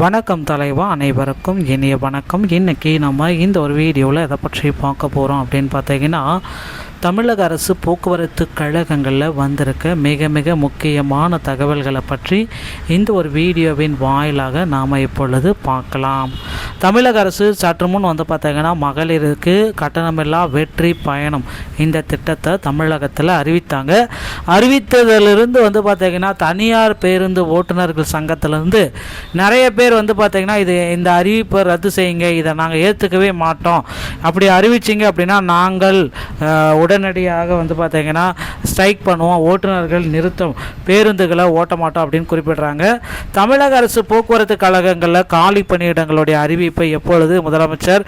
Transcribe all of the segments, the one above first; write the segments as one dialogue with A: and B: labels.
A: வணக்கம் தலைவா, அனைவருக்கும் இனிய வணக்கம். இன்றைக்கி நம்ம இந்த ஒரு வீடியோவில் எதை பற்றி பார்க்க போகிறோம் அப்படின்னு பார்த்தீங்கன்னா, தமிழக அரசு போக்குவரத்து கழகங்களில் வந்திருக்க மிக மிக முக்கியமான தகவல்களை பற்றி இந்த ஒரு வீடியோவின் வாயிலாக நாம் இப்பொழுது பார்க்கலாம். தமிழக அரசு சற்று முன் பார்த்தீங்கன்னா மகளிருக்கு கட்டணமில்லா வெற்றி பயணம் இந்த திட்டத்தை தமிழகத்தில் அறிவித்தாங்க. அறிவித்ததிலிருந்து பார்த்தீங்கன்னா தனியார் பேருந்து ஓட்டுநர்கள் சங்கத்திலேருந்து நிறைய பேர் பார்த்தீங்கன்னா இந்த அறிவிப்பை ரத்து செய்யுங்க, இதை நாங்கள் ஏற்றுக்கவே மாட்டோம், அப்படி அறிவிச்சிங்க அப்படின்னா நாங்கள் உடனடியாக பார்த்தீங்கன்னா ஸ்ட்ரைக் பண்ணுவோம், ஓட்டுநர்கள் நிறுத்தம், பேருந்துகளை ஓட்ட மாட்டோம் அப்படின்னு குறிப்பிடுறாங்க. தமிழக அரசு போக்குவரத்து கழகங்களில் காலி பணியிடங்களுடைய அறிவிப்பை எப்பொழுது முதலமைச்சர்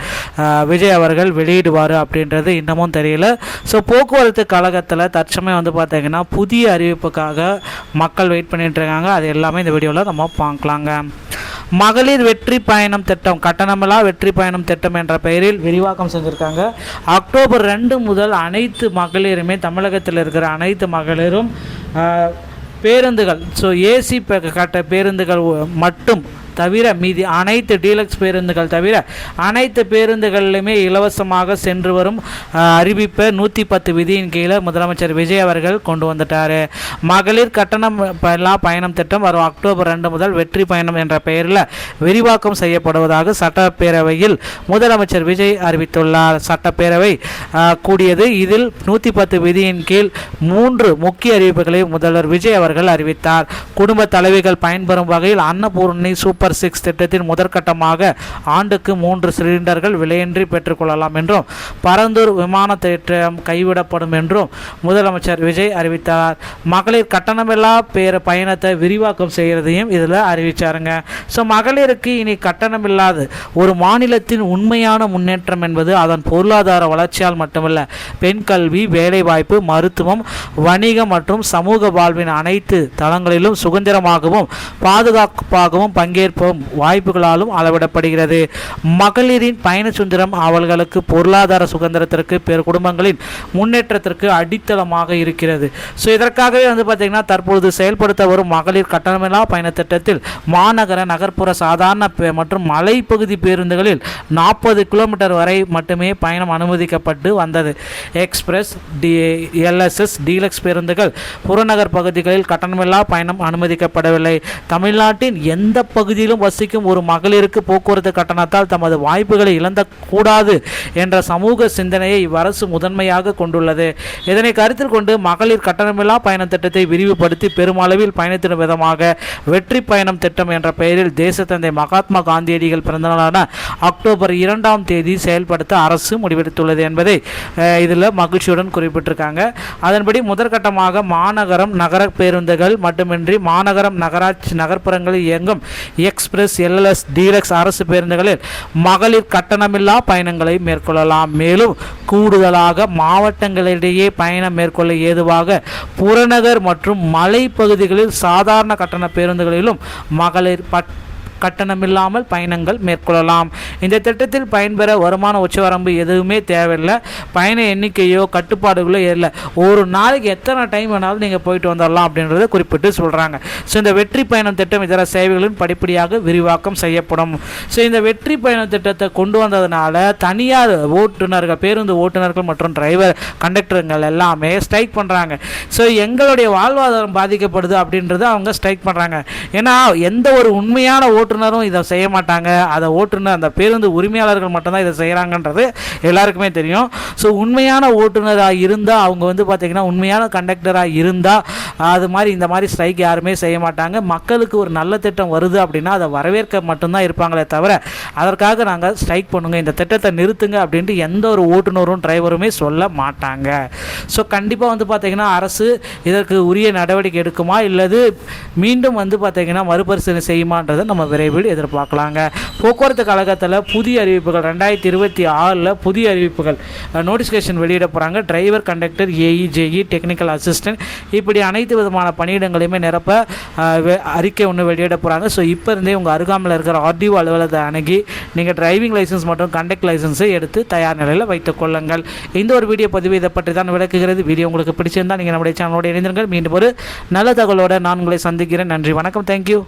A: விஜய் அவர்கள் வெளியிடுவார் அப்படின்றது இன்னமும் தெரியல. ஸோ போக்குவரத்து கழகத்தில் தற்சமயம் பார்த்தீங்கன்னா புதிய அறிவிப்புக்காக மக்கள் வெயிட் பண்ணிட்டு இருக்காங்க. அது எல்லாமே இந்த வீடியோவில் நம்ம பார்க்கலாங்க. மகளிர் வெற்றி பயணம் திட்டம், கட்டணமில்லா வெற்றி பயணம் திட்டம் என்ற பெயரில் விரிவாக்கம் செஞ்சுருக்காங்க. அக்டோபர் 2 முதல் அனைத்து மகளிருமே, தமிழகத்தில் இருக்கிற அனைத்து மகளிரும் பேருந்துகள், ஸோ ஏசி கட்ட பேருந்துகள் மட்டும் தவிர மீதி அனைத்து டீலக்ஸ் பேருந்துகள் தவிர அனைத்து பேருந்துகளிலுமே இலவசமாக சென்று வரும் அறிவிப்பை 110 விதியின் கீழே முதலமைச்சர் விஜய் அவர்கள் கொண்டு வந்துட்டார். மகளிர் கட்டணம் இல்லா பயணம் திட்டம் வரும் அக்டோபர் 2 முதல் வெற்றி பயணம் என்ற பெயரில் விரிவாக்கம் செய்யப்படுவதாக சட்டப்பேரவையில் முதலமைச்சர் விஜய் அறிவித்துள்ளார். சட்டப்பேரவை கூடியது. இதில் 110 விதியின் கீழ் 3 முக்கிய அறிவிப்புகளை முதல்வர் விஜய் அவர்கள் அறிவித்தார். குடும்ப தலைவிகள் பயன்பெறும் வகையில் அன்னபூர்ணி சூப்பர் 6 திட்டத்தின் முதற்கட்டமாக ஆண்டுக்கு 3 சிலிண்டர்கள் விலையின்றி பெற்றுக்கொள்ளலாம் என்றும், பரந்தூர் விமான திட்டம் கைவிடப்படும் என்றும் முதலமைச்சர் விஜய் அறிவித்தார். மகளிர் கட்டணமில்லா பயணத்தை விரிவாக்கம் செய்கிறதையும் இதில் அறிவித்தாருங்க. ஸோ மகளிருக்கு இனி கட்டணமில்லாது ஒரு மாநிலத்தின் உண்மையான முன்னேற்றம் என்பது அதன் பொருளாதார வளர்ச்சியால் மட்டுமல்ல, பெண் கல்வி, வேலைவாய்ப்பு, மருத்துவம், வணிகம் மற்றும் சமூக வாழ்வின் அனைத்து தளங்களிலும் சுதந்திரமாகவும் பாதுகாப்பாகவும் பங்கேற்ப வாய்ப்புகளாலும் அளவிடப்படுகிறது. மகளிரின் பயண சுதந்திரம் அவர்களுக்கு பொருளாதார சுதந்திரத்திற்கு, பிற குடும்பங்களின் முன்னேற்றத்திற்கு அடித்தளமாக இருக்கிறது. ஸோ இதற்காகவே பார்த்தீங்கன்னா தற்பொழுது செயல்படுத்த வரும் மகளிர் கட்டணமில்லா பயண திட்டத்தில் மாநகர, நகர்ப்புற, சாதாரண மற்றும் மலைப்பகுதி பேருந்துகளில் 40 கிலோமீட்டர் வரை மட்டுமே பயணம் அனுமதிக்கப்பட்டு வந்தது. எக்ஸ்பிரஸ், எல்எஸ்எஸ், டீலக்ஸ் பேருந்துகள் புறநகர் பகுதிகளில் கட்டணமில்லா பயணம் அனுமதிக்கப்படவில்லை. தமிழ்நாட்டின் எந்த பகுதியிலும் வசிக்கும் ஒரு மகளிருக்கு போக்குவரத்து கட்டணத்தால் தமது வாய்ப்புகளை இழந்தக்கூடாது என்ற சமூக சிந்தனையை இவ்வரசு முதன்மையாக கொண்டுள்ளது. இதனை கருத்தில் கொண்டு மகளிர் கட்டணமில்லா பயண திட்டத்தை விரிவுபடுத்தி பெருமளவில் பயணித்திடும் விதமாக வெற்றி பயணம் திட்டம் என்ற பெயரில் தேசத்தந்தை மகாத்மா காந்தியடிகள் பிறந்தநாளான அக்டோபர் 2 செயல்படுத்த அரசு முடிவெடுத்துள்ளது என்பதை இதில் மகிழ்ச்சியுடன் குறிப்பிட்டிருக்காங்க. அதன்படி முதற்கட்டமாக மாநகரம், நகர பேருந்துகள் மட்டுமின்றி மாநகரம், நகராட்சி, நகர்ப்புறங்களில் இயங்கும் எக்ஸ்பிரஸ், எல்எஸ், டீலக்ஸ் அரசு பேருந்துகளில் மகளிர் கட்டணமில்லா பயணங்களை மேற்கொள்ளலாம். மேலும் கூடுதலாக மாவட்டங்களிடையே பயணம் மேற்கொள்ள ஏதுவாக புறநகர் மற்றும் மலைப்பகுதிகளில் சாதாரண கட்டண பேருந்துகளிலும் மகளிர் கட்டணமில்லாமல் பயணங்கள் மேற்கொள்ளலாம். இந்த திட்டத்தில் பயன்பெற வருமான உச்சவரம்பு எதுவுமே தேவையில்லை. பயண எண்ணிக்கையோ கட்டுப்பாடுகளோ இல்லை. ஒரு நாளைக்கு எத்தனை டைம் வேணாலும் நீங்கள் போயிட்டு வந்துடலாம் அப்படின்றத குறிப்பிட்டு சொல்கிறாங்க. ஸோ இந்த வெற்றி பயணம் திட்டம் இதர சேவைகளின் படிப்படியாக விரிவாக்கம் செய்யப்படும். ஸோ இந்த வெற்றி பயணம் திட்டத்தை கொண்டு வந்ததுனால தனியார் ஓட்டுநர்கள், பேருந்து ஓட்டுநர்கள் மற்றும் டிரைவர், கண்டக்டர்கள் எல்லாமே ஸ்ட்ரைக் பண்ணுறாங்க. ஸோ எங்களுடைய வாழ்வாதாரம் பாதிக்கப்படுது அப்படின்றத அவங்க ஸ்ட்ரைக் பண்ணுறாங்க. ஏன்னா எந்த ஒரு உண்மையான ஓட்டுநரும் இதை செய்ய மாட்டாங்க. அதை ஓட்டுநர், அந்த பேருந்து உரிமையாளர்கள் மட்டும்தான் இதை செய்கிறாங்கன்றது எல்லாருக்குமே தெரியும். ஸோ உண்மையான ஓட்டுநராக இருந்தால், அவங்க பார்த்தீங்கன்னா உண்மையான கண்டக்டராக இருந்தால் அது மாதிரி இந்த மாதிரி ஸ்ட்ரைக் யாருமே செய்ய மாட்டாங்க. மக்களுக்கு ஒரு நல்ல திட்டம் வருது அப்படின்னா அதை வரவேற்க மட்டும்தான் இருப்பாங்களே தவிர அதற்காக நாங்கள் ஸ்ட்ரைக் பண்ணுங்க, இந்த திட்டத்தை நிறுத்துங்க அப்படின்ட்டு எந்த ஒரு ஓட்டுநரும் டிரைவருமே சொல்ல மாட்டாங்க. ஸோ கண்டிப்பாக பார்த்தீங்கன்னா அரசு இதற்கு உரிய நடவடிக்கை எடுக்குமா இல்லது மீண்டும் பார்த்தீங்கன்னா மறுபரிசீலனை செய்யுமான்றதை நம்ம விரைவில் எதிர்பார்க்கலாங்க. போக்குவரத்து கழகத்தில் புதிய அறிவிப்புகள் 2026 புதிய அறிவிப்புகள் நோட்டிஃபிகேஷன் வெளியிட போகிறாங்க. Driver, conductor, AE, JE, technical assistant, இப்படி அனைத்து விதமான பணியிடங்களையுமே நிரப்ப அறிக்கை ஒன்று வெளியிட போகிறாங்க. ஸோ இப்போ இருந்தே உங்கள் அருகாமையில் இருக்கிற ஆர்டிஓ அலுவலகத்தை அணுகி நீங்கள் டிரைவிங் லைசன்ஸ் மற்றும் கண்டக்ட் லைசன்ஸை எடுத்து தயார் நிலையில் வைத்துக் கொள்ளுங்கள். இந்த ஒரு வீடியோ பதிவு இதை பற்றி தான் விளக்குகிறது. வீடியோ உங்களுக்கு பிடிச்சிருந்தால் நீங்கள் நம்முடைய சேனலோடு இணைந்திருங்கள். மீண்டும் ஒரு நல்ல தகவலோடு நான் உங்களை சந்திக்கிறேன். நன்றி, வணக்கம், தேங்க்யூ.